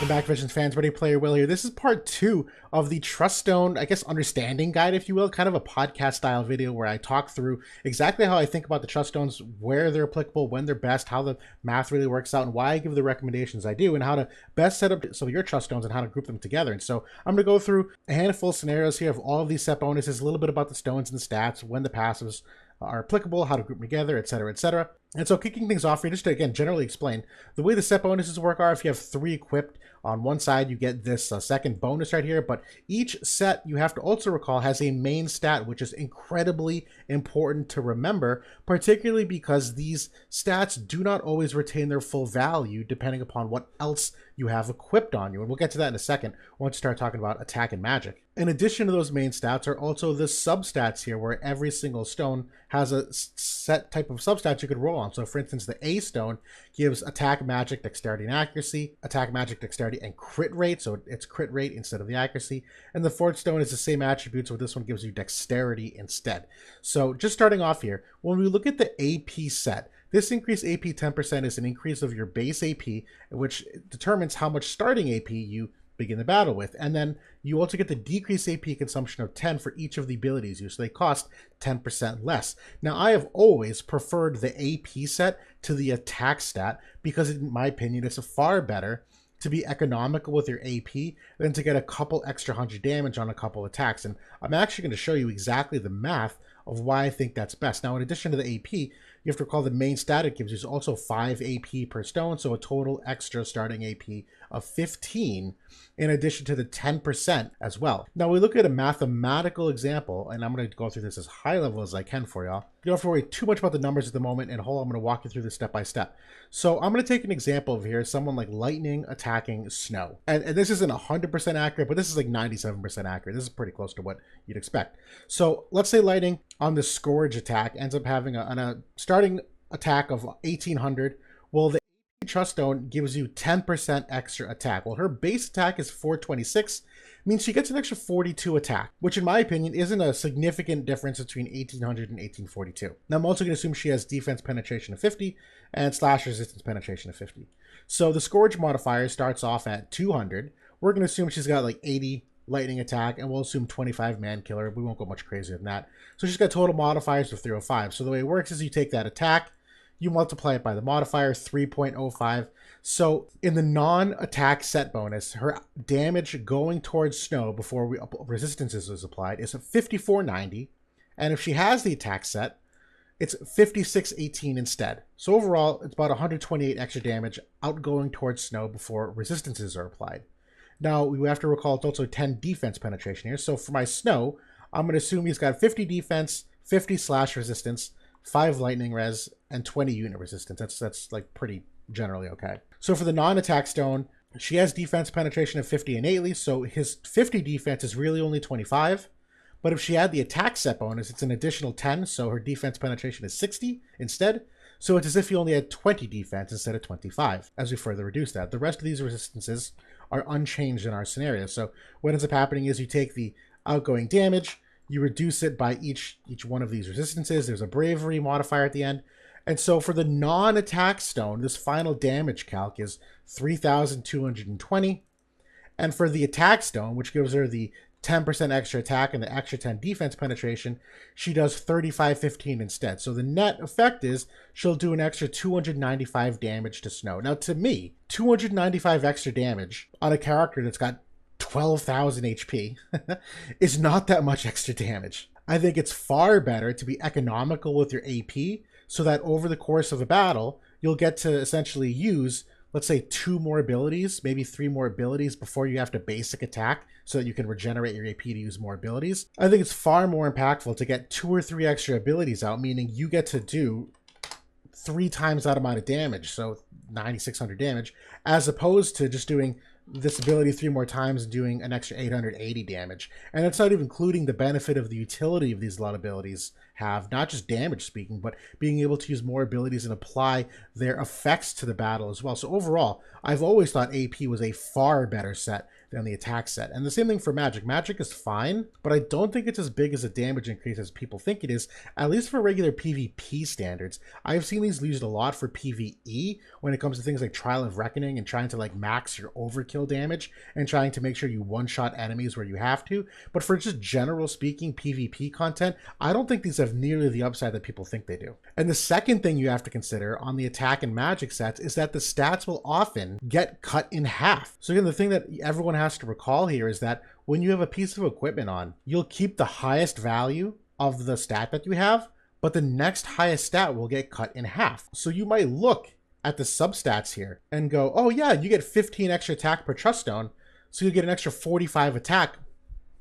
Welcome back, Visions fans. Ready Player Will here. This is part 2 of the Truststone, I guess, understanding guide, if you will. Kind of a podcast style video where I talk through exactly how I think about the Truststones, where they're applicable, when they're best, how the math really works out, and why I give the recommendations I do, and how to best set up some of your Truststones and how to group them together. And so I'm going to go through a handful of scenarios here of all of these set bonuses, a little bit about the stones and the stats, when the passives are applicable, how to group them together, etc., etc. And so kicking things off here, just to, again, generally explain, the way the set bonuses work are if you have 3 equipped, on one side you get this second bonus right here, but each set, you have to also recall, has a main stat, which is incredibly important to remember, particularly because these stats do not always retain their full value depending upon what else you have equipped on you. And we'll get to that in a second once we start talking about attack and magic. In addition to those main stats are also the substats here, where every single stone has a set type of substats you could roll on. So for instance, the A stone gives attack, magic, dexterity, and accuracy, attack, magic, dexterity, and crit rate. So it's crit rate instead of the accuracy. And the fourth stone is the same attribute, so this one gives you dexterity instead. So just starting off here, when we look at the AP set, this increased AP 10% is an increase of your base AP, which determines how much starting AP you begin the battle with. And then you also get the decreased AP consumption of 10 for each of the abilities used, so they cost 10% less. Now, I have always preferred the AP set to the attack stat because, in my opinion, it's far better to be economical with your AP than to get a couple extra 100 damage on a couple attacks. And I'm actually going to show you exactly the math of why I think that's best. Now, in addition to the AP, you have to recall the main stat it gives you is also 5 AP per stone, so a total extra starting AP of 15, in addition to the 10% as well. Now we look at a mathematical example, and I'm going to go through this as high level as I can for y'all. You don't have to worry too much about the numbers at the moment, and I'm going to walk you through this step by step. So I'm going to take an example of here, someone like lightning attacking snow. And this isn't 100% accurate, but this is like 97% accurate. This is pretty close to what you'd expect. So let's say lightning on the Scourge attack ends up having a starting attack of 1800. Well, the Truststone gives you 10% extra attack. Well, her base attack is 426, means she gets an extra 42 attack, which in my opinion isn't a significant difference between 1800 and 1842. Now I'm also going to assume she has defense penetration of 50 and slash resistance penetration of 50. So the Scourge modifier starts off at 200. We're going to assume she's got like 80 lightning attack, and we'll assume 25 man killer. We won't go much crazier than that. So she's got total modifiers of 305. So the way it works is you take that attack, you multiply it by the modifier, 3.05. So in the non-attack set bonus, her damage going towards snow before resistances is applied is 5490. And if she has the attack set, it's 5618 instead. So overall, it's about 128 extra damage outgoing towards snow before resistances are applied. Now, we have to recall it's also 10 defense penetration here. So for my snow, I'm going to assume he's got 50 defense, 50 slash resistance, 5 lightning res, and 20 unit resistance. That's like pretty generally okay. So for the non-attack stone, she has defense penetration of 50 innately, so his 50 defense is really only 25. But if she had the attack set bonus, it's an additional 10, so her defense penetration is 60 instead. So it's as if he only had 20 defense instead of 25, as we further reduce that. The rest of these resistances are unchanged in our scenario. So what ends up happening is you take the outgoing damage, you reduce it by each one of these resistances. There's a bravery modifier at the end. And so for the non-attack stone, this final damage calc is 3,220. And for the attack stone, which gives her the 10% extra attack and the extra 10 defense penetration, she does 3515 instead. So the net effect is she'll do an extra 295 damage to snow. Now to me, 295 extra damage on a character that's got 12,000 HP is not that much extra damage. I think it's far better to be economical with your AP so that over the course of a battle, you'll get to essentially use, let's say, 2 more abilities, maybe 3 more abilities before you have to basic attack so that you can regenerate your AP to use more abilities. I think it's far more impactful to get 2 or 3 extra abilities out, meaning you get to do 3 times that amount of damage, so 9,600 damage, as opposed to just doing this ability 3 more times and doing an extra 880 damage. And that's not even including the benefit of the utility of these lot abilities have, not just damage speaking, but being able to use more abilities and apply their effects to the battle as well. So overall, I've always thought AP was a far better set than the attack set. And the same thing for magic. Magic is fine, but I don't think it's as big as a damage increase as people think it is, at least for regular PvP standards. I've seen these used a lot for PvE when it comes to things like Trial of Reckoning and trying to like max your overkill damage and trying to make sure you one-shot enemies where you have to. But for just general speaking PvP content, I don't think these have nearly the upside that people think they do. And the second thing you have to consider on the attack and magic sets is that the stats will often get cut in half. So again, the thing that everyone has to recall here is that when you have a piece of equipment on, you'll keep the highest value of the stat that you have, but the next highest stat will get cut in half. So you might look at the substats here and go, oh yeah, you get 15 extra attack per trust stone, so you'll get an extra 45 attack.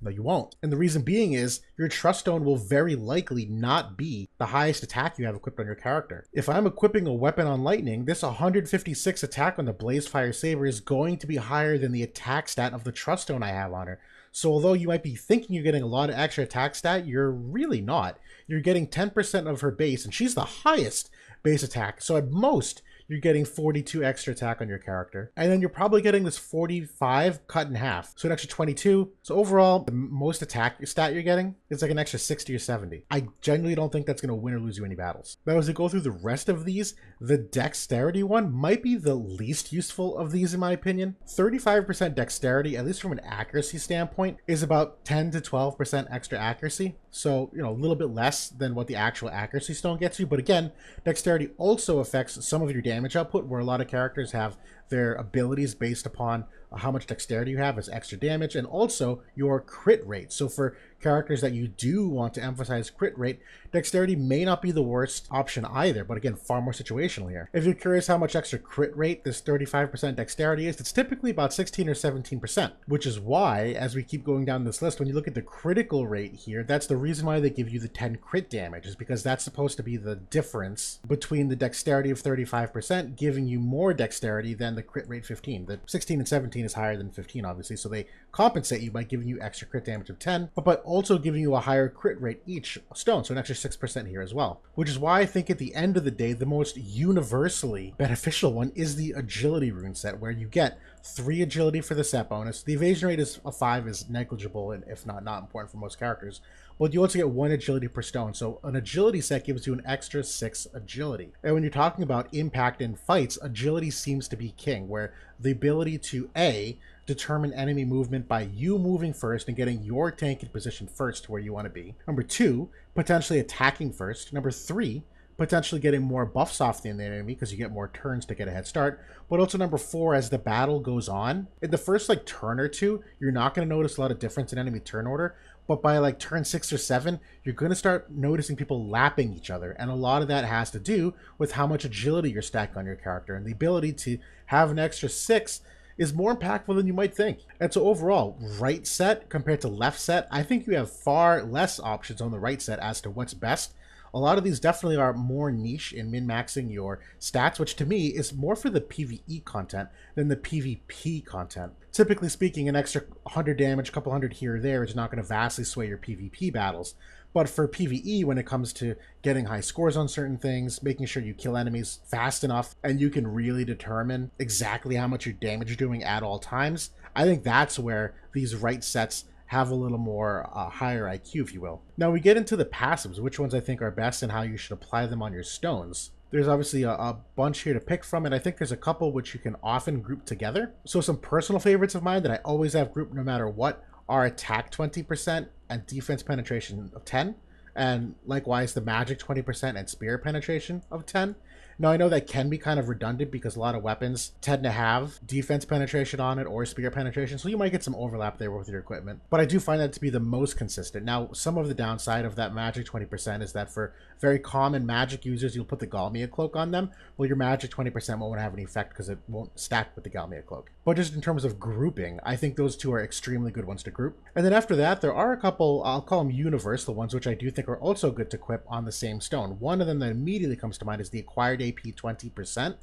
No, you won't. And the reason being is your trust stone will very likely not be the highest attack you have equipped on your character. If I'm equipping a weapon on lightning, this 156 attack on the Blazefire Saber is going to be higher than the attack stat of the trust stone I have on her. So although you might be thinking you're getting a lot of extra attack stat, you're really not. You're getting 10% of her base, and she's the highest base attack. So at most, you're getting 42 extra attack on your character. And then you're probably getting this 45 cut in half. So an extra 22. So overall, the most attack stat you're getting is like an extra 60 or 70. I genuinely don't think that's going to win or lose you any battles. Now, as we go through the rest of these, the Dexterity one might be the least useful of these in my opinion. 35% Dexterity, at least from an accuracy standpoint, is about 10 to 12% extra accuracy. So, you know, a little bit less than what the actual accuracy stone gets you. But again, Dexterity also affects some of your damage output, where a lot of characters have their abilities based upon how much dexterity you have as extra damage, and also your crit rate. So for characters that you do want to emphasize crit rate, dexterity may not be the worst option either, but again, far more situational here. If you're curious how much extra crit rate this 35% dexterity is, it's typically about 16 or 17%, which is why, as we keep going down this list, when you look at the critical rate here, that's the reason why they give you the 10 crit damage, is because that's supposed to be the difference between the dexterity of 35% giving you more dexterity than the crit rate 15. The 16 and 17 is higher than 15, obviously, so they compensate you by giving you extra crit damage of 10, but also giving you a higher crit rate each stone, so an extra 6% here as well. Which is why I think at the end of the day, the most universally beneficial one is the agility rune set, where you get 3 agility for the set bonus. The evasion rate is a 5 is negligible, and if not important for most characters. But you also get 1 agility per stone, so an agility set gives you an extra 6 agility. And when you're talking about impact in fights, agility seems to be king, where the ability to A, determine enemy movement by you moving first and getting your tank in position first to where you want to be. Number 2, potentially attacking first. Number 3, potentially getting more buffs off the enemy because you get more turns to get a head start. But also number 4, as the battle goes on, in the first like turn or two, you're not going to notice a lot of difference in enemy turn order. But by like turn 6 or 7, you're going to start noticing people lapping each other. And a lot of that has to do with how much agility you're stacking on your character. And the ability to have an extra 6 is more impactful than you might think. And so overall, right set compared to left set, I think you have far less options on the right set as to what's best. A lot of these definitely are more niche in min-maxing your stats, which to me is more for the PvE content than the PvP content. Typically speaking, an extra 100 damage, a couple hundred here or there is not going to vastly sway your PvP battles. But for PvE, when it comes to getting high scores on certain things, making sure you kill enemies fast enough, and you can really determine exactly how much your damage you're doing at all times, I think that's where these right sets have a little more higher IQ, if you will. Now we get into the passives, which ones I think are best and how you should apply them on your stones. There's obviously a bunch here to pick from, and I think there's a couple which you can often group together. So some personal favorites of mine that I always have grouped no matter what are attack 20% and defense penetration of 10, and likewise the magic 20% and spear penetration of 10. Now, I know that can be kind of redundant because a lot of weapons tend to have defense penetration on it or spear penetration, so you might get some overlap there with your equipment. But I do find that to be the most consistent. Now, some of the downside of that magic 20% is that for very common magic users, you'll put the Galmia cloak on them. Well, your magic 20% won't have any effect because it won't stack with the Galmia cloak. But just in terms of grouping, I think those two are extremely good ones to group. And then after that, there are a couple, I'll call them universal ones, which I do think are also good to equip on the same stone. One of them that immediately comes to mind is the acquired AP 20%,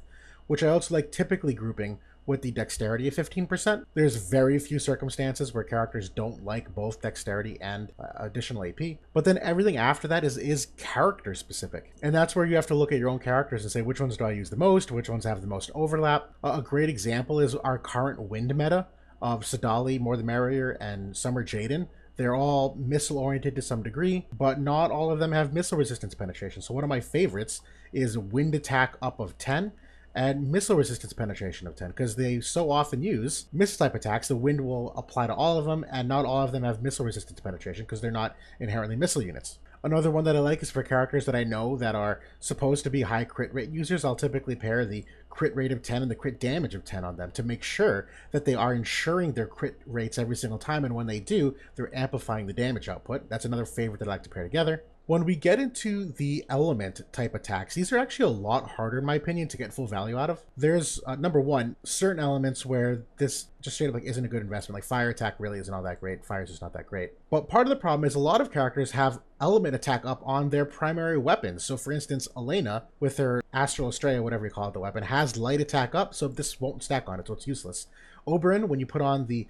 which I also like typically grouping with the dexterity of 15%. There's very few circumstances where characters don't like both dexterity and additional AP, but then everything after that is character specific. And that's where you have to look at your own characters and say, which ones do I use the most? Which ones have the most overlap? A great example is our current wind meta. of Sadali, More the Merrier, and Summer Jaden. They're all missile oriented to some degree, but not all of them have missile resistance penetration. So one of my favorites is Wind Attack up of 10 and Missile Resistance penetration of 10, because they so often use missile type attacks. The wind will apply to all of them, and not all of them have missile resistance penetration because they're not inherently missile units. Another one that I like is for characters that I know that are supposed to be high crit rate users. I'll typically pair the crit rate of 10 and the crit damage of 10 on them to make sure that they are ensuring their crit rates every single time, and when they do, they're amplifying the damage output. That's another favorite that I like to pair together. When we get into the element type attacks, these are actually a lot harder, in my opinion, to get full value out of. There's, number one, certain elements where this just straight up like isn't a good investment. Like fire attack really isn't all that great. Fire is just not that great. But part of the problem is a lot of characters have element attack up on their primary weapons. So for instance, Elena with her Astral Estrella, whatever you call it, the weapon, has light attack up, so this won't stack on it, so it's useless. Oberyn, when you put on the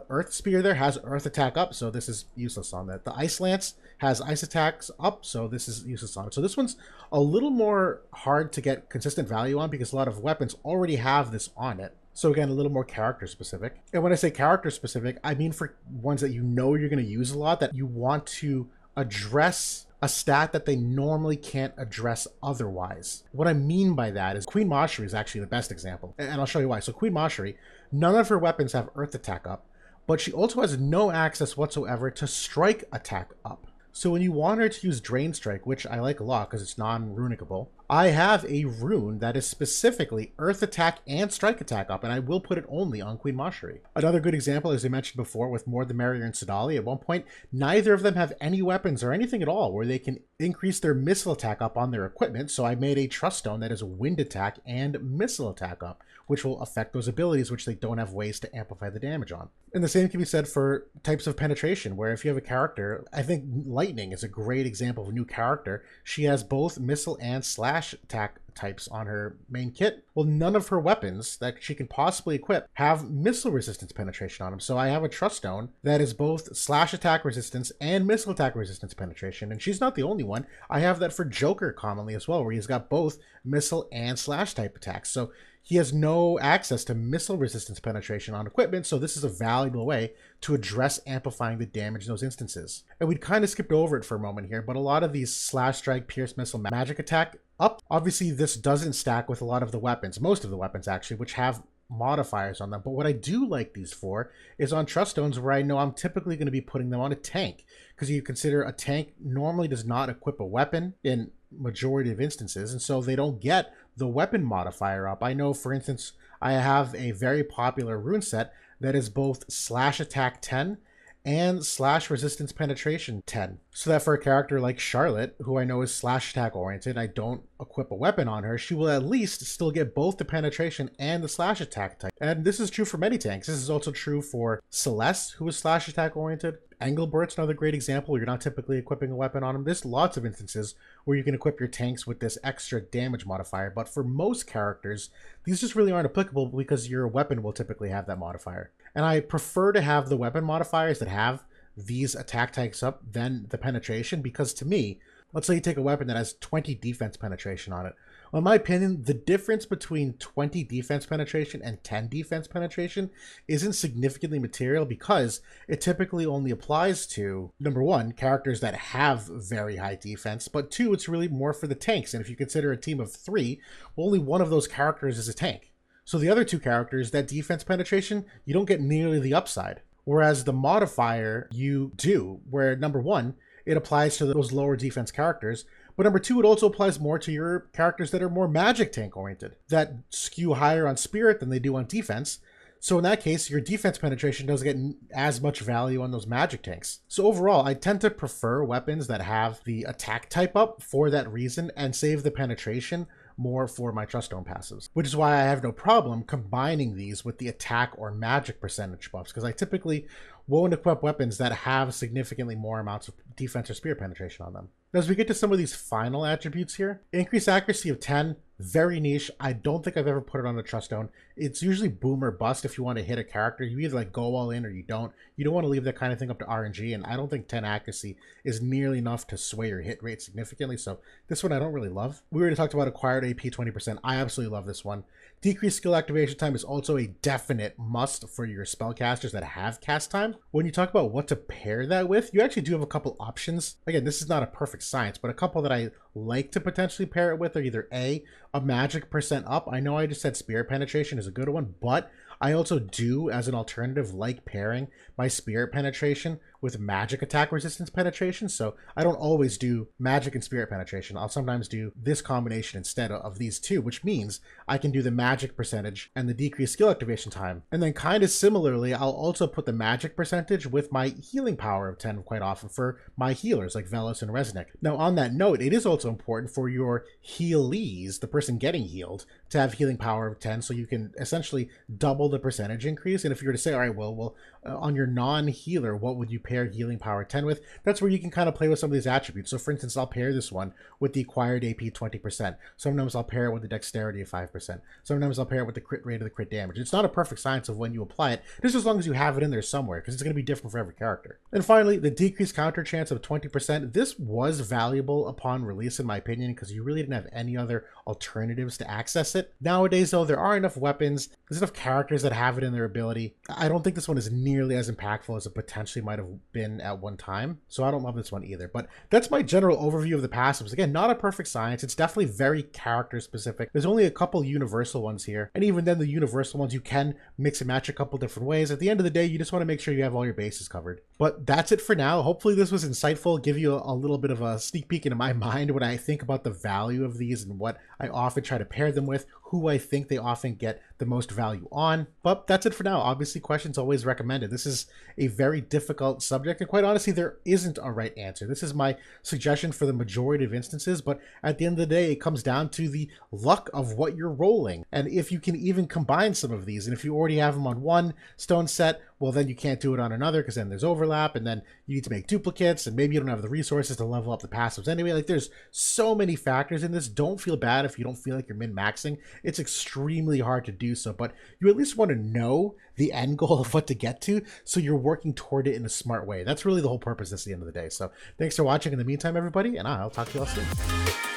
Earth Spear there, has Earth attack up, so this is useless on that. The Ice Lance has Ice attacks up, so this is useless on it. So this one's a little more hard to get consistent value on because a lot of weapons already have this on it. So again, a little more character specific. And when I say character specific, I mean for ones that you know you're going to use a lot, that you want to address a stat that they normally can't address otherwise. What I mean by that is Queen Mashri is actually the best example, and I'll show you why. So Queen Mashri, none of her weapons have Earth attack up, but she also has no access whatsoever to Strike attack up. So when you want her to use Drain Strike, which I like a lot because it's non-runicable, I have a rune that is specifically Earth attack and Strike attack up, and I will put it only on Queen Mashri. Another good example, as I mentioned before, with More the Merrier and Sadali, at one point, neither of them have any weapons or anything at all where they can increase their missile attack up on their equipment, so I made a Truststone that is Wind attack and missile attack up, which will affect those abilities which they don't have ways to amplify the damage on. And the same can be said for types of penetration, where if you have a character, I think Lightning is a great example of a new character. She has both missile and slash attack types on her main kit. Well, none of her weapons that she can possibly equip have missile resistance penetration on them. So I have a Truststone that is both slash attack resistance and missile attack resistance penetration. And she's not the only one. I have that for Joker commonly as well, where he's got both missile and slash type attacks. So he has no access to missile resistance penetration on equipment, so this is a valuable way to address amplifying the damage in those instances. And we'd kind of skipped over it for a moment here, but a lot of these slash, strike, pierce, missile, magic attack up, obviously this doesn't stack with a lot of the weapons, most of the weapons actually, which have modifiers on them. But what I do like these for is on Truststones, where I know I'm typically going to be putting them on a tank, because you consider a tank normally does not equip a weapon in majority of instances, and so they don't get the weapon modifier up. I know, for instance, I have a very popular rune set that is both slash attack 10 and slash resistance penetration 10. So that for a character like Charlotte, who I know is slash attack oriented, I don't equip a weapon on her, she will at least still get both the penetration and the slash attack type. And this is true for many tanks. This is also true for Celeste, who is slash attack oriented. Engelbert's another great example where you're not typically equipping a weapon on them. There's lots of instances where you can equip your tanks with this extra damage modifier, but for most characters, these just really aren't applicable because your weapon will typically have that modifier. And I prefer to have the weapon modifiers that have these attack types up than the penetration, because to me, let's say you take a weapon that has 20 defense penetration on it. Well, in my opinion, the difference between 20 defense penetration and 10 defense penetration isn't significantly material, because it typically only applies to, number one, characters that have very high defense, but two, it's really more for the tanks. And if you consider a team of 3, only one of those characters is a tank. So the other 2 characters, that defense penetration, you don't get nearly the upside. Whereas the modifier, you do, where number one, it applies to those lower defense characters, but number 2, it also applies more to your characters that are more magic tank oriented, that skew higher on spirit than they do on defense. So in that case, your defense penetration doesn't get as much value on those magic tanks. So overall, I tend to prefer weapons that have the attack type up for that reason and save the penetration more for my Truststone passives, which is why I have no problem combining these with the attack or magic percentage buffs, because I typically won't equip weapons that have significantly more amounts of defense or spirit penetration on them. As we get to some of these final attributes here, increased accuracy of 10, very niche. I don't think I've ever put it on a trust stone. It's usually boom or bust. If you want to hit a character, you either like go all in or you don't. You don't want to leave that kind of thing up to RNG, and I don't think 10 accuracy is nearly enough to sway your hit rate significantly, so this one I don't really love. We already talked about acquired AP 20%. I absolutely love this one. Decreased skill activation time is also a definite must for your spellcasters that have cast time. When you talk about what to pair that with, you actually do have a couple options. Again, this is not a perfect science, but a couple that I like to potentially pair it with are either a magic percent up. I know I just said spirit penetration is a good one, but I also do, as an alternative, like pairing my spirit penetration with magic attack resistance penetration. So I don't always do magic and spirit penetration. I'll sometimes do this combination instead of these two, which means I can do the magic percentage and the decreased skill activation time. And then kind of similarly, I'll also put the magic percentage with my healing power of 10 quite often for my healers like Velos and Resnick. Now on that note, it is also important for your healees, the person getting healed, to have healing power of 10, so you can essentially double the percentage increase. And if you were to say, all right, well, on your non-healer, what would you pair healing power 10 with? That's where you can kind of play with some of these attributes. So for instance, I'll pair this one with the acquired AP 20%. Sometimes I'll pair it with the dexterity of 5%. Sometimes I'll pair it with the crit rate of the crit damage. It's not a perfect science of when you apply it, just as long as you have it in there somewhere, because it's going to be different for every character. And finally, the decreased counter chance of 20%. This was valuable upon release, in my opinion, because you really didn't have any other alternatives to access it. Nowadays, though, there are enough weapons, there's enough characters that have it in their ability. I don't think this one is nearly as impactful as it potentially might have been at one time, so I don't love this one either. But that's my general overview of the passives. Again, not a perfect science. It's definitely very character specific. There's only a couple universal ones here, and even then the universal ones you can mix and match a couple different ways. At the end of the day, you just want to make sure you have all your bases covered. But that's it for now. Hopefully this was insightful, give you a little bit of a sneak peek into my mind when I think about the value of these and what I often try to pair them with, who I think they often get the most value on. But that's it for now. Obviously, questions always recommended. This is a very difficult subject, and quite honestly, there isn't a right answer. This is my suggestion for the majority of instances, but at the end of the day, it comes down to the luck of what you're rolling, and if you can even combine some of these. And if you already have them on one stone set, well, then you can't do it on another, because then there's overlap, and then you need to make duplicates, and maybe you don't have the resources to level up the passives anyway. Like, there's so many factors in this. Don't feel bad if you don't feel like you're min-maxing. It's extremely hard to do so, but you at least want to know the end goal of what to get to, so you're working toward it in a smart way. That's really the whole purpose at the end of the day. So thanks for watching in the meantime, everybody, and I'll talk to you all soon.